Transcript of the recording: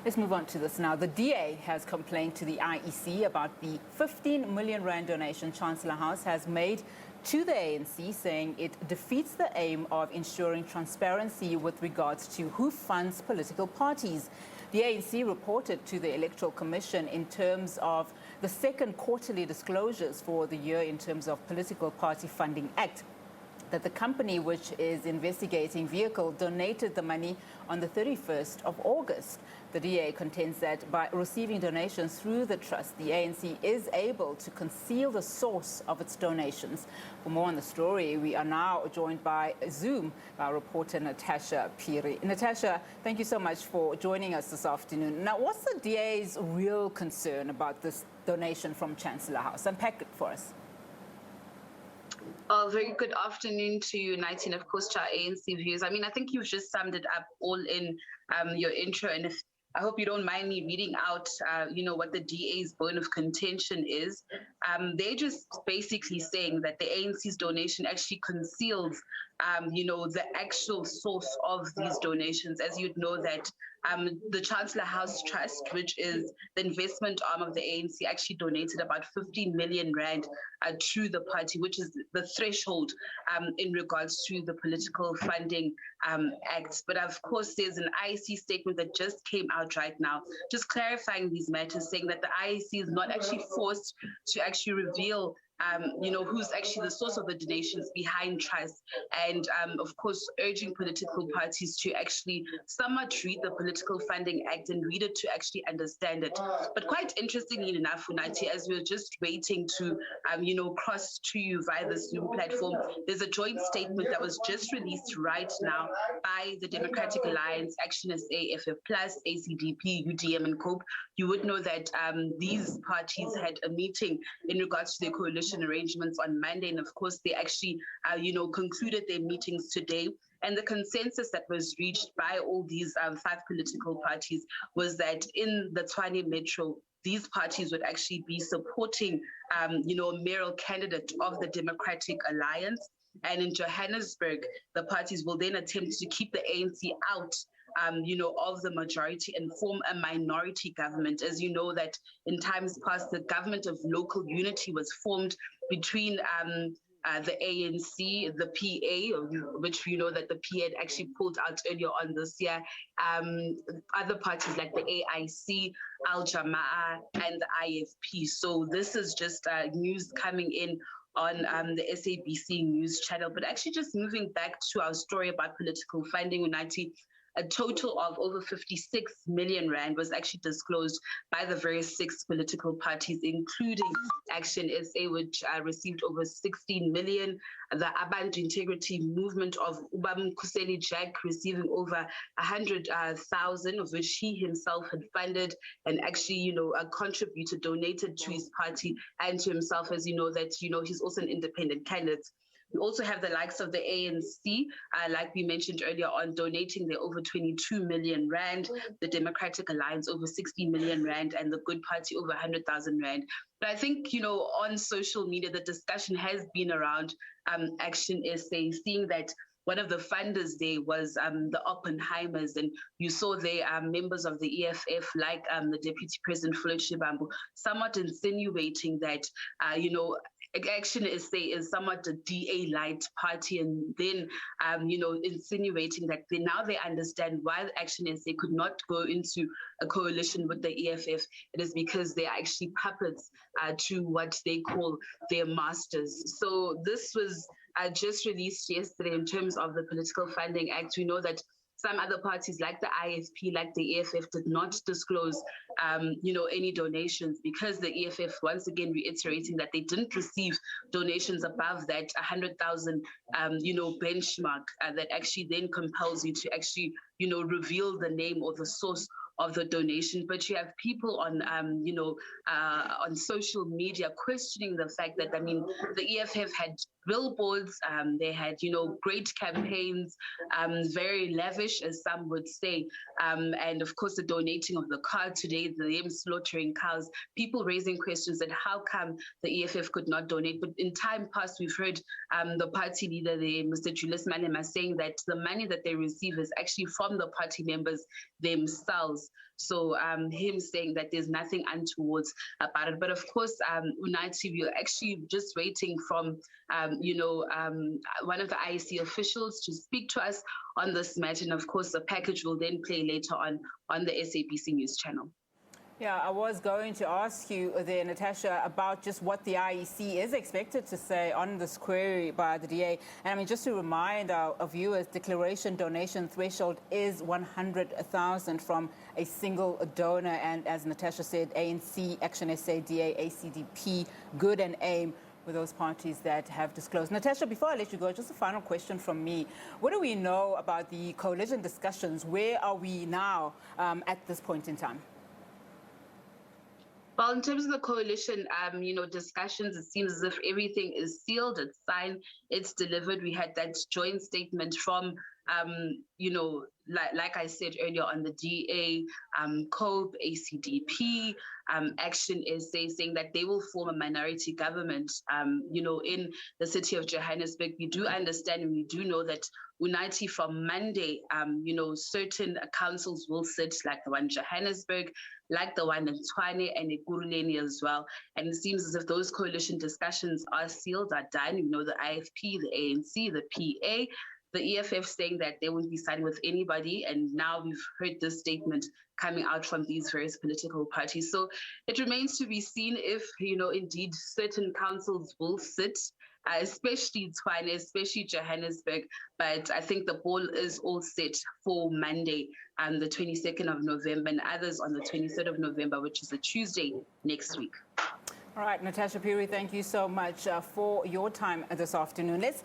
Let's move on to this now. The DA has complained to the IEC about the 15 million rand donation Chancellor House has made to the ANC, saying it defeats the aim of ensuring transparency with regards to who funds political parties. The ANC reported to the Electoral Commission in terms of the second quarterly disclosures for the year in terms of Political Party Funding Act that the company which is investigating vehicle donated the money on the 31st of August. The DA contends that by receiving donations through the trust, the ANC is able to conceal the source of its donations. For more on the story, we are now joined by Zoom by reporter Natasha Piri. Natasha, thank you so much for joining us this afternoon. Now, what's the DA's real concern about this donation from Chancellor House? Unpack it for us. Very good afternoon to you, Nighty, and of course to our ANC viewers. I mean, I think you've just summed it up all in your intro, and I hope you don't mind me reading out, what the DA's bone of contention is. They're just basically saying that the ANC's donation actually conceals, the actual source of these donations. As you'd know that the Chancellor House Trust, which is the investment arm of the ANC, actually donated about 15 million rand to the party, which is the threshold in regards to the Political Funding Act. But of course, there's an IEC statement that just came out right now, just clarifying these matters, saying that the IEC is not actually forced to actually reveal who's actually the source of the donations behind trust, and of course urging political parties to actually somewhat read the Political Funding Act and read it to actually understand it. But quite interestingly enough, Funati, as we're just waiting to cross to you via the Zoom platform, there's a joint statement that was just released right now by the Democratic Alliance, Action SA, FF+, ACDP, UDM and COPE. You would know that these parties had a meeting in regards to their coalition arrangements on Monday, and of course they actually concluded their meetings today. And the consensus that was reached by all these 5 political parties was that in the Tshwane Metro, these parties would actually be supporting a mayoral candidate of the Democratic Alliance. And in Johannesburg, the parties will then attempt to keep the ANC out of the majority and form a minority government. As you know that in times past, the government of local unity was formed between the ANC, the PA, which you know that the PA had actually pulled out earlier on this year, other parties like the AIC, Al Jamaa, and the IFP. So this is just news coming in on the SABC news channel. But actually just moving back to our story about political funding, United, a total of over 56 million rand was actually disclosed by the various 6 political parties, including Action SA, which received over 16 million, the Abantu Integrity Movement of Ubamkhuseli Jack receiving over 100,000, of which he himself had funded and actually, contributed, donated to his party and to himself, as you know that, he's also an independent candidate. We also have the likes of the ANC, like we mentioned earlier on, donating their over 22 million rand, the Democratic Alliance over 60 million rand, and the Good Party over 100,000 rand. But I think, on social media, the discussion has been around Action SA, seeing that one of the funders there was the Oppenheimers, and you saw there members of the EFF, like the Deputy President Floyd Shivambu, somewhat insinuating that, Action SA is somewhat a DA-light party, and then, insinuating that they understand why Action SA could not go into a coalition with the EFF. It is because they are actually puppets to what they call their masters. So this was just released yesterday in terms of the Political Funding Act. We know that some other parties like the IFP, like the EFF, did not disclose, any donations, because the EFF, once again, reiterating that they didn't receive donations above that 100,000, benchmark that actually then compels you to actually, reveal the name or the source of the donation. But you have people on, on social media questioning the fact that, the EFF had billboards, they had, great campaigns, very lavish, as some would say. And of course, the donating of the car today, them slaughtering cows, people raising questions that how come the EFF could not donate. But in time past, we've heard the party leader there, Mr. Julius Malema, saying that the money that they receive is actually from from the party members themselves. So him saying that there's nothing untoward about it. But of course, United, we are actually just waiting from, one of the IEC officials to speak to us on this matter. And of course, the package will then play later on the SABC News channel. Yeah, I was going to ask you there, Natasha, about just what the IEC is expected to say on this query by the DA. And I mean, just to remind our viewers, declaration donation threshold is 100,000 from a single donor. And as Natasha said, ANC, Action SA, DA, ACDP, Good and AIM with those parties that have disclosed. Natasha, before I let you go, just a final question from me. What do we know about the coalition discussions? Where are we now at this point in time? Well, in terms of the coalition, discussions, it seems as if everything is sealed, it's signed, it's delivered. We had that joint statement from, like I said earlier on the DA, COPE, ACDP, Action SA, saying that they will form a minority government, in the city of Johannesburg. We do understand and we do know that Unity from Monday, certain councils will sit, like the one in Johannesburg, like the one in Tshwane and Ekurhuleni as well. And it seems as if those coalition discussions are sealed, are done. The IFP, the ANC, the PA, the EFF saying that they won't be signing with anybody. And now we've heard this statement coming out from these various political parties. So it remains to be seen if, indeed certain councils will sit, especially Tshwane, especially Johannesburg. But I think the ball is all set for Monday, the 22nd of November, and others on the 23rd of November, which is a Tuesday next week. All right, Natasha Puri, thank you so much for your time this afternoon. Let's